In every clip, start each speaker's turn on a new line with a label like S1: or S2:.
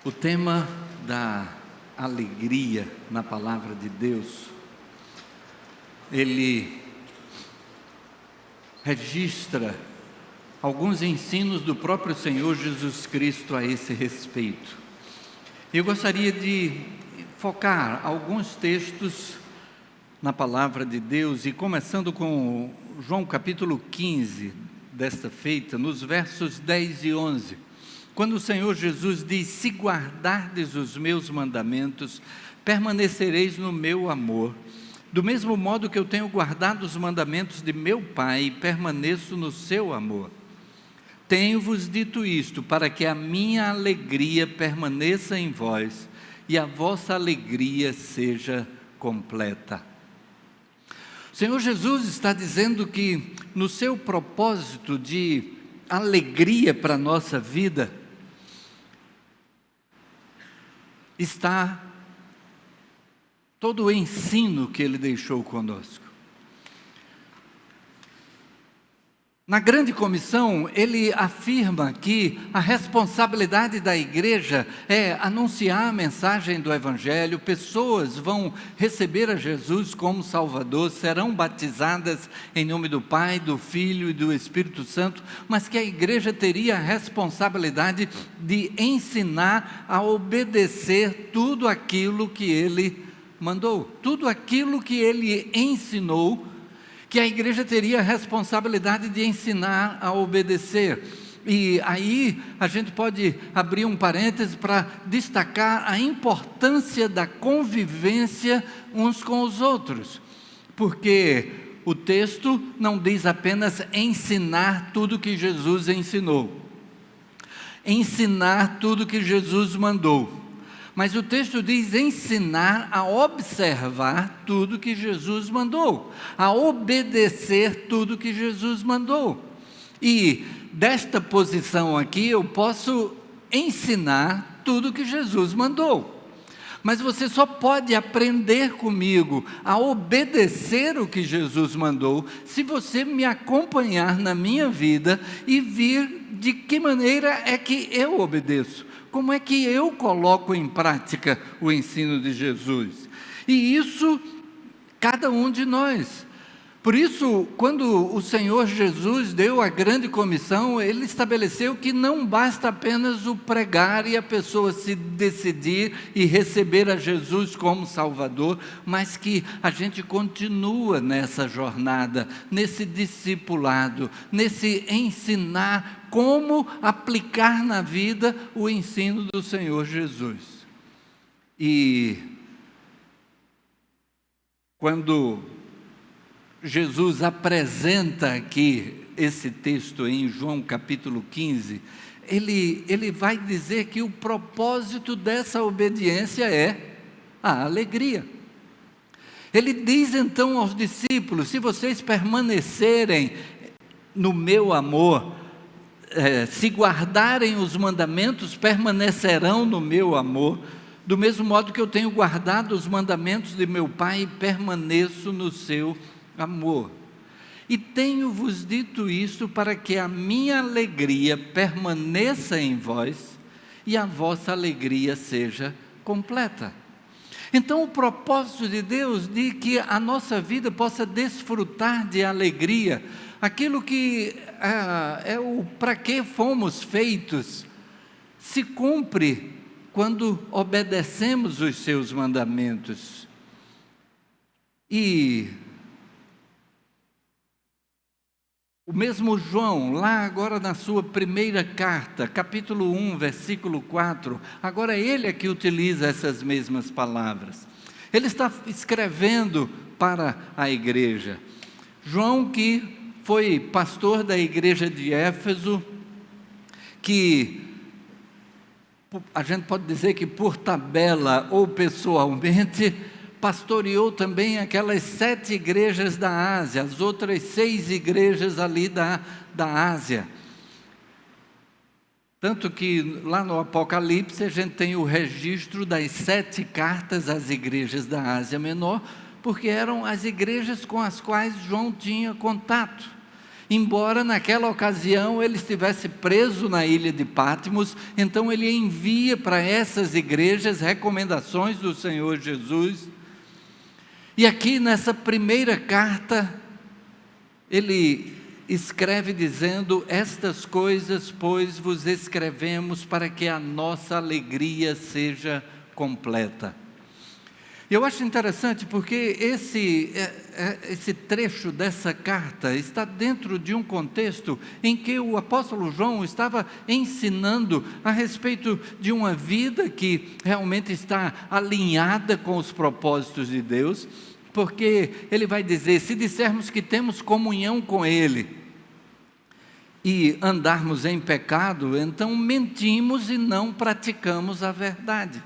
S1: O tema da alegria na palavra de Deus, ele registra alguns ensinos do próprio Senhor Jesus Cristo a esse respeito. Eu gostaria de focar alguns textos na palavra de Deus, e começando com João capítulo 15, desta feita, nos versos 10 e 11. Quando o Senhor Jesus diz: se guardardes os meus mandamentos, permanecereis no meu amor. Do mesmo modo que eu tenho guardado os mandamentos de meu Pai, e permaneço no seu amor. Tenho-vos dito isto, para que a minha alegria permaneça em vós, e a vossa alegria seja completa. O Senhor Jesus está dizendo que no seu propósito de alegria para a nossa vida, está todo o ensino que Ele deixou conosco. Na grande comissão, Ele afirma que a responsabilidade da igreja é anunciar a mensagem do Evangelho. Pessoas vão receber a Jesus como Salvador, serão batizadas em nome do Pai, do Filho e do Espírito Santo, mas que a igreja teria a responsabilidade de ensinar a obedecer tudo aquilo que Ele mandou, tudo aquilo que Ele ensinou, que a igreja teria a responsabilidade de ensinar a obedecer. E aí a gente pode abrir um parêntese para destacar a importância da convivência uns com os outros, porque o texto não diz apenas ensinar tudo que Jesus ensinou, ensinar tudo que Jesus mandou, mas o texto diz ensinar a observar tudo que Jesus mandou, a obedecer tudo que Jesus mandou. E desta posição aqui eu posso ensinar tudo que Jesus mandou, mas você só pode aprender comigo a obedecer o que Jesus mandou se você me acompanhar na minha vida e vir de que maneira é que eu obedeço. Como é que eu coloco em prática o ensino de Jesus? E isso, cada um de nós. Por isso, quando o Senhor Jesus deu a grande comissão, Ele estabeleceu que não basta apenas o pregar e a pessoa se decidir e receber a Jesus como Salvador, mas que a gente continua nessa jornada, nesse discipulado, nesse ensinar como aplicar na vida o ensino do Senhor Jesus. E quando Jesus apresenta aqui esse texto em João capítulo 15, ele vai dizer que o propósito dessa obediência é a alegria. Ele diz então aos discípulos: se vocês permanecerem no meu amor, se guardarem os mandamentos, permanecerão no meu amor, do mesmo modo que eu tenho guardado os mandamentos de meu Pai e permaneço no seu amor. E tenho-vos dito isso para que a minha alegria permaneça em vós e a vossa alegria seja completa. Então o propósito de Deus de que a nossa vida possa desfrutar de alegria, aquilo que é o para que fomos feitos, se cumpre quando obedecemos os seus mandamentos. E o mesmo João, lá agora na sua primeira carta, capítulo 1, versículo 4, agora ele é que utiliza essas mesmas palavras. Ele está escrevendo para a igreja. João, que foi pastor da igreja de Éfeso, que a gente pode dizer que por tabela ou pessoalmente, pastoreou também aquelas 7 igrejas da Ásia, as outras 6 igrejas ali da Ásia. Tanto que lá no Apocalipse a gente tem o registro das 7 cartas às igrejas da Ásia Menor, porque eram as igrejas com as quais João tinha contato. embora naquela ocasião ele estivesse preso na ilha de Patmos. Então ele envia para essas igrejas recomendações do Senhor Jesus. E aqui nessa primeira carta, ele escreve dizendo: estas coisas, pois, vos escrevemos para que a nossa alegria seja completa. Eu acho interessante porque esse trecho dessa carta está dentro de um contexto em que o apóstolo João estava ensinando a respeito de uma vida que realmente está alinhada com os propósitos de Deus, porque ele vai dizer: se dissermos que temos comunhão com Ele e andarmos em pecado, então mentimos e não praticamos a verdade.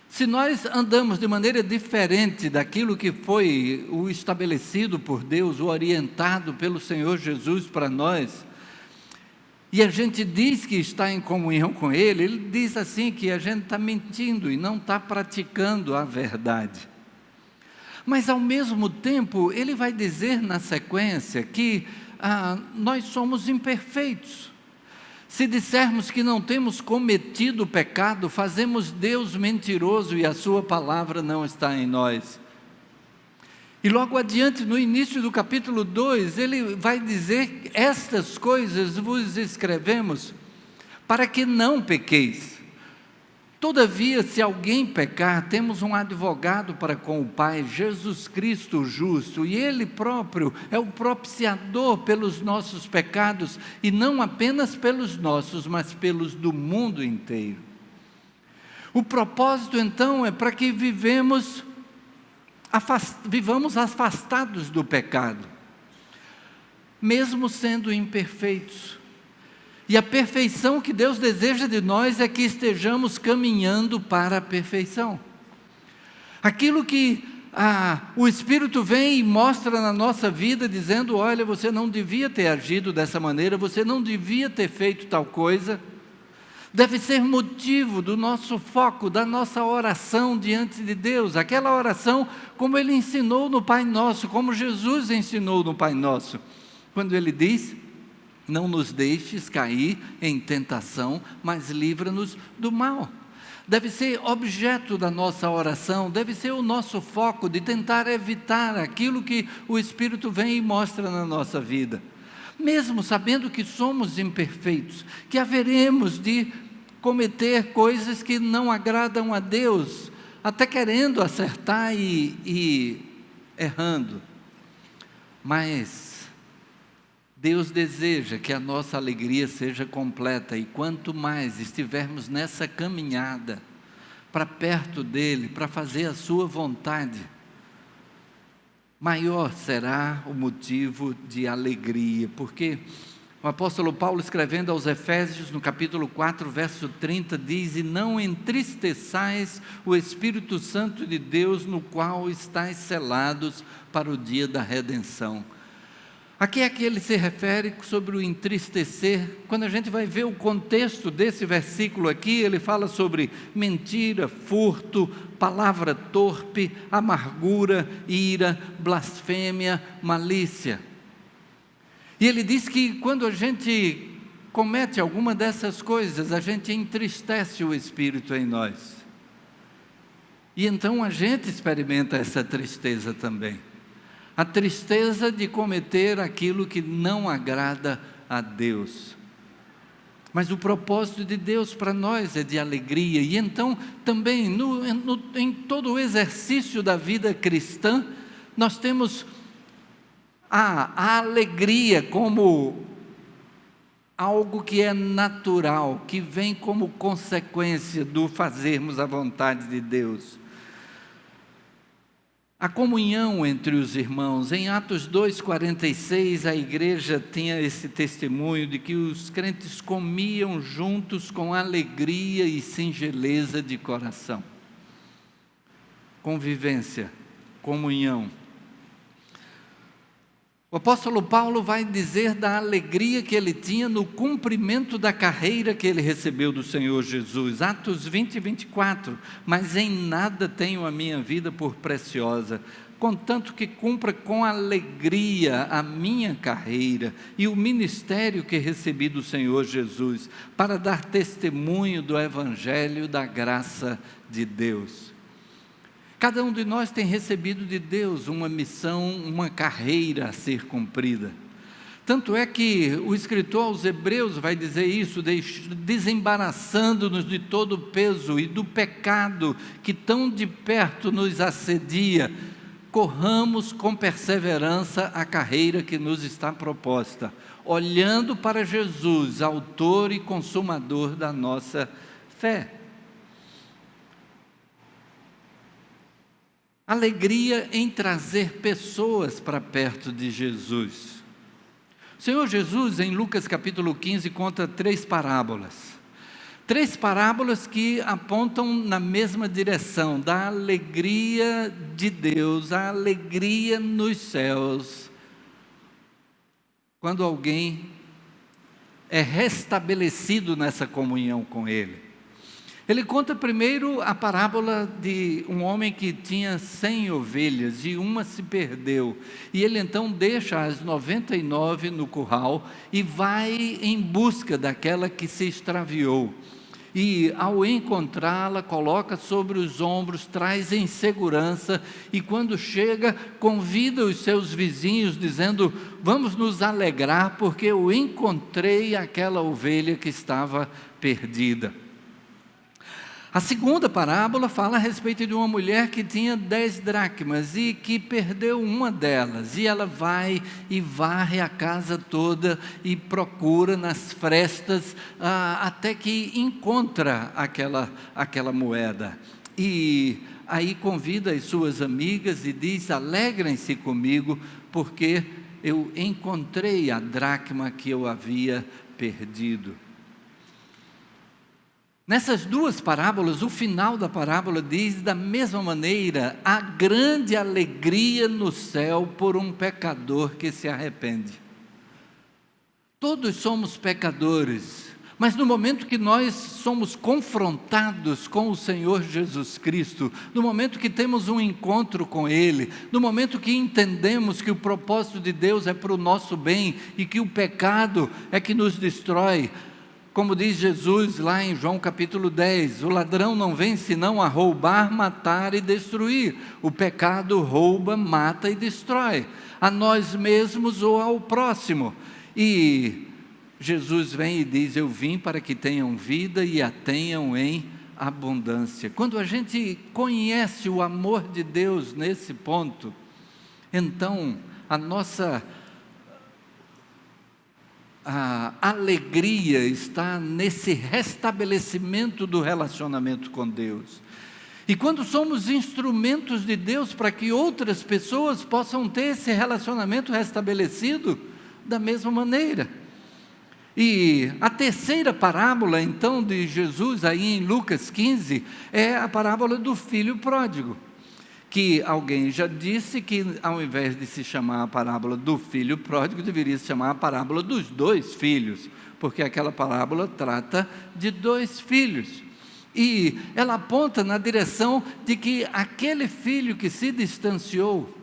S1: Se nós andamos de maneira diferente daquilo que foi o estabelecido por Deus, o orientado pelo Senhor Jesus para nós, e a gente diz que está em comunhão com Ele, Ele diz assim que a gente está mentindo e não está praticando a verdade. Mas ao mesmo tempo, Ele vai dizer na sequência que nós somos imperfeitos. Se dissermos que não temos cometido pecado, fazemos Deus mentiroso e a sua palavra não está em nós. E logo adiante, no início do capítulo 2, ele vai dizer: estas coisas vos escrevemos para que não pequeis. Todavia, se alguém pecar, temos um advogado para com o Pai, Jesus Cristo o justo, e Ele próprio é o propiciador pelos nossos pecados, e não apenas pelos nossos, mas pelos do mundo inteiro. O propósito então é para que vivamos afastados do pecado, mesmo sendo imperfeitos. E a perfeição que Deus deseja de nós é que estejamos caminhando para a perfeição. Aquilo que o Espírito vem e mostra na nossa vida, dizendo: olha, você não devia ter agido dessa maneira, você não devia ter feito tal coisa, deve ser motivo do nosso foco, da nossa oração diante de Deus. Aquela oração como Ele ensinou no Pai Nosso, como Jesus ensinou no Pai Nosso, quando Ele diz: não nos deixes cair em tentação, mas livra-nos do mal. Deve ser objeto da nossa oração, deve ser o nosso foco de tentar evitar aquilo que o Espírito vem e mostra na nossa vida. Mesmo sabendo que somos imperfeitos, que haveremos de cometer coisas que não agradam a Deus, até querendo acertar e errando. Mas Deus deseja que a nossa alegria seja completa, e quanto mais estivermos nessa caminhada para perto dEle, para fazer a sua vontade, maior será o motivo de alegria, porque o apóstolo Paulo, escrevendo aos Efésios, no capítulo 4, verso 30, diz: e não entristeçais o Espírito Santo de Deus, no qual estáis selados para o dia da redenção. Aqui é que ele se refere sobre o entristecer. Quando a gente vai ver o contexto desse versículo aqui, ele fala sobre mentira, furto, palavra torpe, amargura, ira, blasfêmia, malícia. E ele diz que quando a gente comete alguma dessas coisas, a gente entristece o Espírito em nós. E então a gente experimenta essa tristeza também. A tristeza de cometer aquilo que não agrada a Deus. Mas o propósito de Deus para nós é de alegria. E então também em todo o exercício da vida cristã, nós temos a alegria como algo que é natural, que vem como consequência do fazermos a vontade de Deus. A comunhão entre os irmãos. Em Atos 2,46, a igreja tinha esse testemunho de que os crentes comiam juntos com alegria e singeleza de coração. Convivência, comunhão. O apóstolo Paulo vai dizer da alegria que ele tinha no cumprimento da carreira que ele recebeu do Senhor Jesus. Atos 20, 24. Mas em nada tenho a minha vida por preciosa, contanto que cumpra com alegria a minha carreira e o ministério que recebi do Senhor Jesus, para dar testemunho do Evangelho da graça de Deus. Cada um de nós tem recebido de Deus uma missão, uma carreira a ser cumprida. Tanto é que o escritor aos Hebreus vai dizer isso, desembaraçando-nos de todo o peso e do pecado que tão de perto nos assedia, corramos com perseverança a carreira que nos está proposta, olhando para Jesus, autor e consumador da nossa fé. Alegria em trazer pessoas para perto de Jesus. O Senhor Jesus, em Lucas capítulo 15, conta 3 parábolas. 3 parábolas que apontam na mesma direção, da alegria de Deus, a alegria nos céus, quando alguém é restabelecido nessa comunhão com Ele. Ele conta primeiro a parábola de um homem que tinha 100 ovelhas e uma se perdeu. E ele então deixa as 99 no curral e vai em busca daquela que se extraviou. E ao encontrá-la, coloca sobre os ombros, traz em segurança e quando chega, convida os seus vizinhos dizendo: vamos nos alegrar porque eu encontrei aquela ovelha que estava perdida. A segunda parábola fala a respeito de uma mulher que tinha 10 dracmas e que perdeu uma delas. E ela vai e varre a casa toda e procura nas frestas até que encontra aquela moeda. E aí convida as suas amigas e diz: alegrem-se comigo porque eu encontrei a dracma que eu havia perdido. Nessas 2 parábolas, o final da parábola diz da mesma maneira: a grande alegria no céu por um pecador que se arrepende. Todos somos pecadores, mas no momento que nós somos confrontados com o Senhor Jesus Cristo, no momento que temos um encontro com Ele, no momento que entendemos que o propósito de Deus é para o nosso bem e que o pecado é que nos destrói, como diz Jesus lá em João capítulo 10, o ladrão não vem senão a roubar, matar e destruir. O pecado rouba, mata e destrói, a nós mesmos ou ao próximo. E Jesus vem e diz: eu vim para que tenham vida e a tenham em abundância. Quando a gente conhece o amor de Deus nesse ponto, então a nossa a alegria está nesse restabelecimento do relacionamento com Deus. E quando somos instrumentos de Deus para que outras pessoas possam ter esse relacionamento restabelecido da mesma maneira. E a terceira parábola então de Jesus aí em Lucas 15 é a parábola do filho pródigo, que alguém já disse que ao invés de se chamar a parábola do filho pródigo, deveria se chamar a parábola dos 2 filhos, porque aquela parábola trata de 2 filhos. E ela aponta na direção de que aquele filho que se distanciou,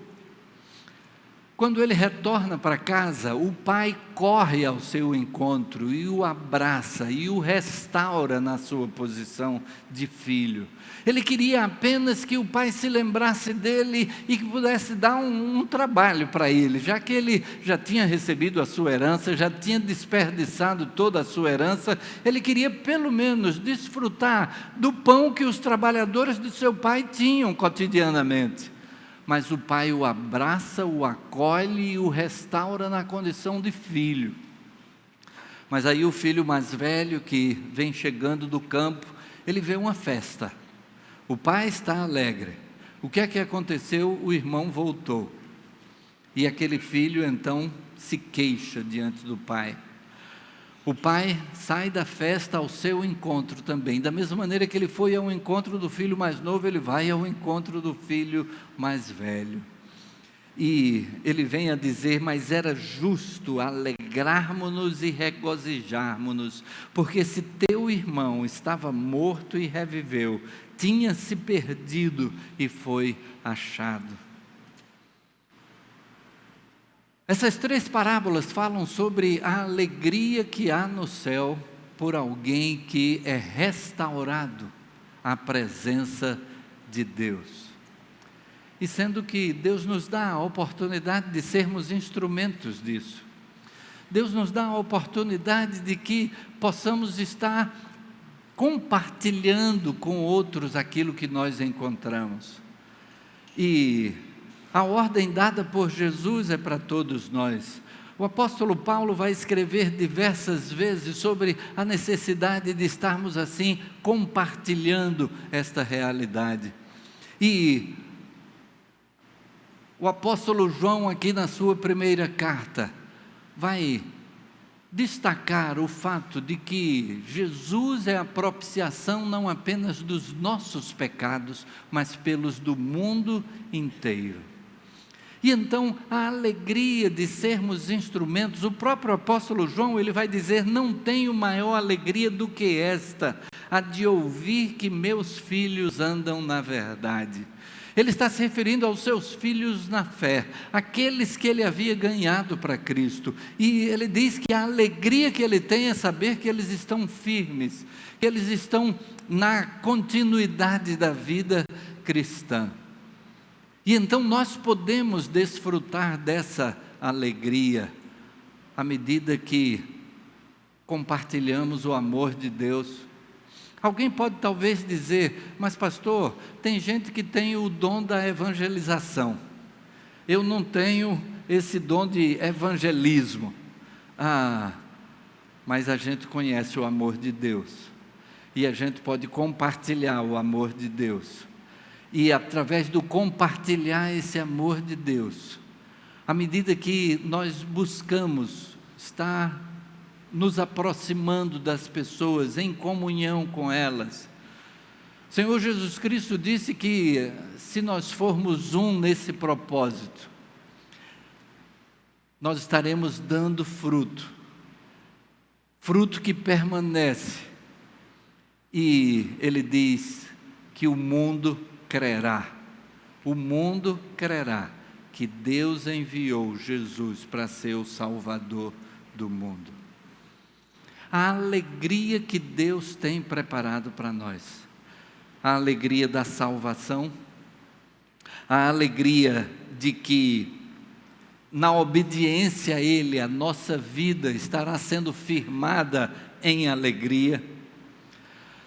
S1: quando ele retorna para casa, o pai corre ao seu encontro e o abraça e o restaura na sua posição de filho. Ele queria apenas que o pai se lembrasse dele e que pudesse dar um trabalho para ele, já que ele já tinha recebido a sua herança, já tinha desperdiçado toda a sua herança. Ele queria pelo menos desfrutar do pão que os trabalhadores de seu pai tinham cotidianamente. Mas o pai o abraça, o acolhe e o restaura na condição de filho. Mas aí o filho mais velho, que vem chegando do campo, ele vê uma festa. O pai está alegre. O que é que aconteceu? O irmão voltou. E aquele filho então se queixa diante do pai. O pai sai da festa ao seu encontro também. Da mesma maneira que ele foi ao encontro do filho mais novo, ele vai ao encontro do filho mais velho. E ele vem a dizer: mas era justo alegrarmos-nos e regozijarmos-nos, porque se teu irmão estava morto e reviveu, tinha se perdido e foi achado. Essas 3 parábolas falam sobre a alegria que há no céu por alguém que é restaurado à presença de Deus. E sendo que Deus nos dá a oportunidade de sermos instrumentos disso, Deus nos dá a oportunidade de que possamos estar compartilhando com outros aquilo que nós encontramos. E a ordem dada por Jesus é para todos nós. O apóstolo Paulo vai escrever diversas vezes sobre a necessidade de estarmos assim, compartilhando esta realidade. E o apóstolo João, aqui na sua primeira carta, vai destacar o fato de que Jesus é a propiciação não apenas dos nossos pecados, mas pelos do mundo inteiro. E então a alegria de sermos instrumentos, o próprio apóstolo João, ele vai dizer: não tenho maior alegria do que esta, a de ouvir que meus filhos andam na verdade. Ele está se referindo aos seus filhos na fé, aqueles que ele havia ganhado para Cristo. E ele diz que a alegria que ele tem é saber que eles estão firmes, que eles estão na continuidade da vida cristã. E então nós podemos desfrutar dessa alegria à medida que compartilhamos o amor de Deus. Alguém pode talvez dizer: mas pastor, tem gente que tem o dom da evangelização, eu não tenho esse dom de evangelismo. Mas a gente conhece o amor de Deus, e a gente pode compartilhar o amor de Deus, e através do compartilhar esse amor de Deus, à medida que nós buscamos estar nos aproximando das pessoas, em comunhão com elas. O Senhor Jesus Cristo disse que se nós formos um nesse propósito, nós estaremos dando fruto, fruto que permanece. E Ele diz que o mundo crerá que Deus enviou Jesus para ser o Salvador do mundo. A alegria que Deus tem preparado para nós, a alegria da salvação, a alegria de que na obediência a Ele, a nossa vida estará sendo firmada em alegria.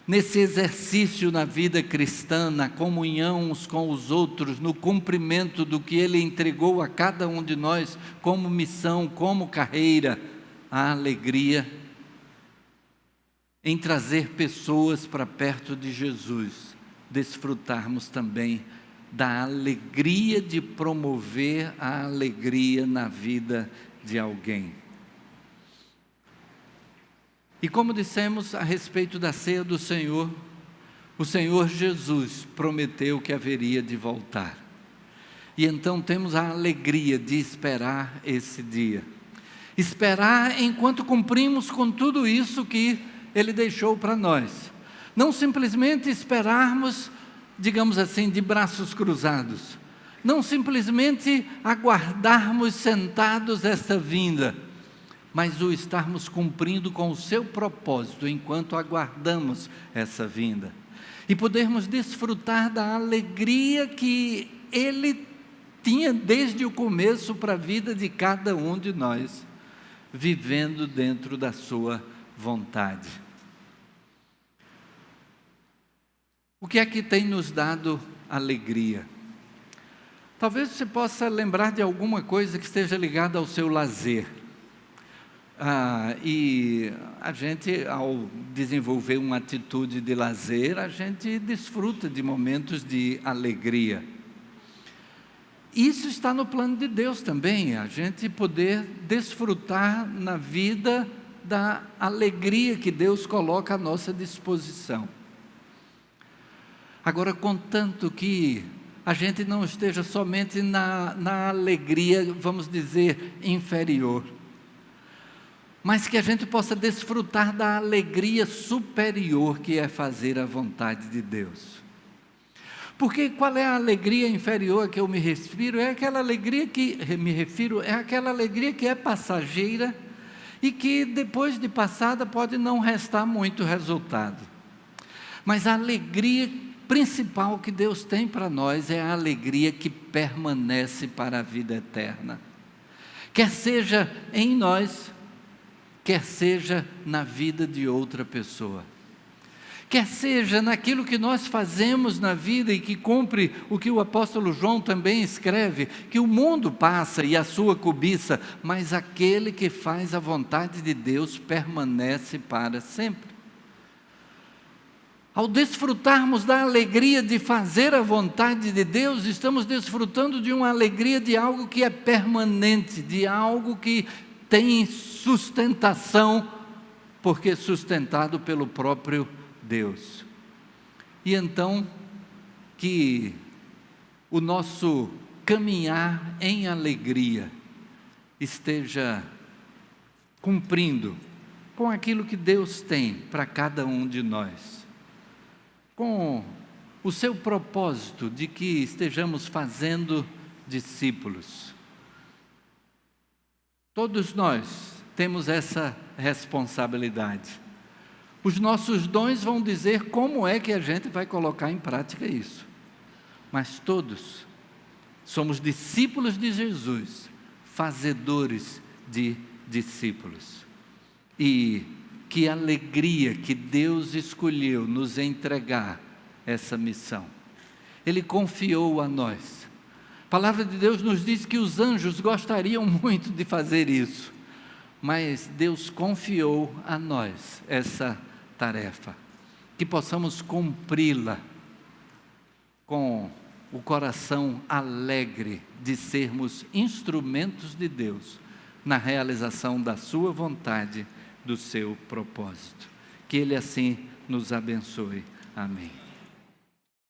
S1: Nesse exercício na vida cristã, na comunhão uns com os outros, no cumprimento do que Ele entregou a cada um de nós como missão, como carreira, a alegria em trazer pessoas para perto de Jesus, desfrutarmos também da alegria de promover a alegria na vida de alguém. E como dissemos a respeito da ceia do Senhor, o Senhor Jesus prometeu que haveria de voltar. E então temos a alegria de esperar esse dia. Esperar enquanto cumprimos com tudo isso que Ele deixou para nós. Não simplesmente esperarmos, digamos assim, de braços cruzados. Não simplesmente aguardarmos sentados esta vinda, mas o estarmos cumprindo com o seu propósito enquanto aguardamos essa vinda. E podermos desfrutar da alegria que Ele tinha desde o começo para a vida de cada um de nós, vivendo dentro da sua vontade. O que é que tem nos dado alegria? Talvez você possa lembrar de alguma coisa que esteja ligada ao seu lazer. E a gente, ao desenvolver uma atitude de lazer, a gente desfruta de momentos de alegria. Isso está no plano de Deus também, a gente poder desfrutar na vida da alegria que Deus coloca à nossa disposição. Agora, contanto que a gente não esteja somente na alegria, vamos dizer, inferior, mas que a gente possa desfrutar da alegria superior que é fazer a vontade de Deus. Porque qual é a alegria inferior a que eu me refiro? É aquela alegria que é passageira e que depois de passada pode não restar muito resultado. Mas a alegria principal que Deus tem para nós é a alegria que permanece para a vida eterna. Quer seja em nós, quer seja na vida de outra pessoa. Quer seja naquilo que nós fazemos na vida e que cumpre o que o apóstolo João também escreve, que o mundo passa e a sua cobiça, mas aquele que faz a vontade de Deus permanece para sempre. Ao desfrutarmos da alegria de fazer a vontade de Deus, estamos desfrutando de uma alegria de algo que é permanente, de algo que tem sustentação, porque é sustentado pelo próprio Deus. E então, que o nosso caminhar em alegria esteja cumprindo com aquilo que Deus tem para cada um de nós, com o seu propósito de que estejamos fazendo discípulos. Todos nós temos essa responsabilidade. Os nossos dons vão dizer como é que a gente vai colocar em prática isso. Mas todos somos discípulos de Jesus, fazedores de discípulos. E que alegria que Deus escolheu nos entregar essa missão. Ele confiou a nós. A palavra de Deus nos diz que os anjos gostariam muito de fazer isso, mas Deus confiou a nós essa tarefa, que possamos cumpri-la com o coração alegre de sermos instrumentos de Deus na realização da sua vontade, do seu propósito. Que Ele assim nos abençoe. Amém.